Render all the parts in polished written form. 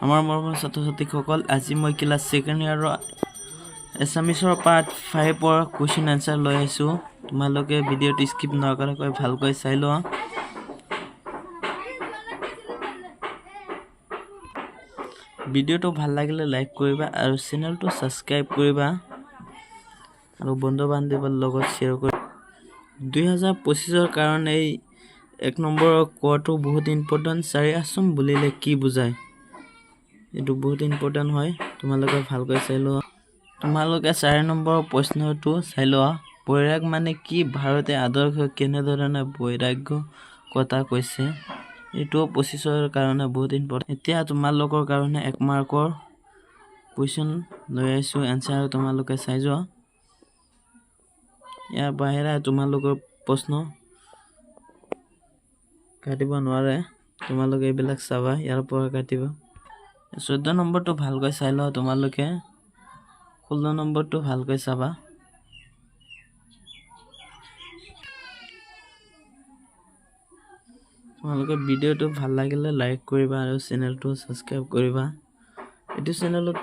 আমাৰ মৰমৰ ছাত্ৰ-ছাত্ৰীসকল আজি মই ক্লাছ 2nd ইয়াৰৰ এছামিছৰ পাৰ্ট 5 কুৱেশ্যন আনসাৰ লৈ আহিছোঁ তোমালোকে ভিডিঅ'টো স্কিপ নকৰাকৈ ভালকৈ চাই লোৱা ভিডিঅ'টো ভাল লাগিলে লাইক কৰিবা আৰু চেনেলটো সাবস্ক্ৰাইব কৰিবা আৰু বন্ধু-বান্ধৱীৰ লগত শ্বেয়াৰ কৰিবা 2025 ৰ কাৰণে এই 1 নম্বৰৰ কোৱাটো বহুত ইম্পৰ্টেন্ট চাৰি আছাম বুলিলে কি বুজায় এটো বহুত ইম্পৰ্টেন্ট হয় তোমালোকে ভালকৈ চাই লোৱা তোমালোকে 4 নম্বৰৰ প্ৰশ্নটো চাই লোৱা বৈৰাগ মানে কি ভাৰতে আদৰ্শ কেনে ধৰণে বৈৰাগ্য কথা কৈছে এটো 25 ৰ কাৰণে বহুত ইম্পৰ্টেন্ট এতিয়া তোমালোকৰ কাৰণে 1 মাৰ্কৰ কুৱেশ্যন লৈ আইছো আনসাৰ তোমালোকে চাই যোৱা या बाहेर তোমালোকৰ প্ৰশ্ন কাটিব নোৱাৰে তোমালোকে এইবিলাক চাবা ইয়াৰ পৰা কাটিব 14 নম্বৰটো ভালকৈ চাই লও তোমালোকে 16 নম্বৰটো ভালকৈ চাবা তোমালোকে ভিডিঅ'টো ভাল লাগিলে লাইক কৰিবা আৰু চেনেলটো সাবস্ক্ৰাইব কৰিবা এটো চেনেলত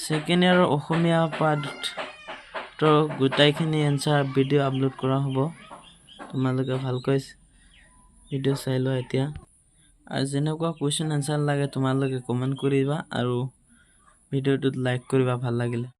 সেকেন্ড ইয়াৰ অসমীয়া পাৰ্ট তো গোটাইখিনি আনসাৰ ভিডিঅ' আপলোড কৰা হ'ব তোমালোকে ভালকৈ ভিডিঅ' চাই লোৱা এতিয়া আৰু যেনেকুৱা কুৱেশ্যন আনসাৰ লাগে তোমালোকে কমেন্ট কৰিবা আৰু ভিডিঅ'টোত লাইক কৰিবা ভাল লাগিলে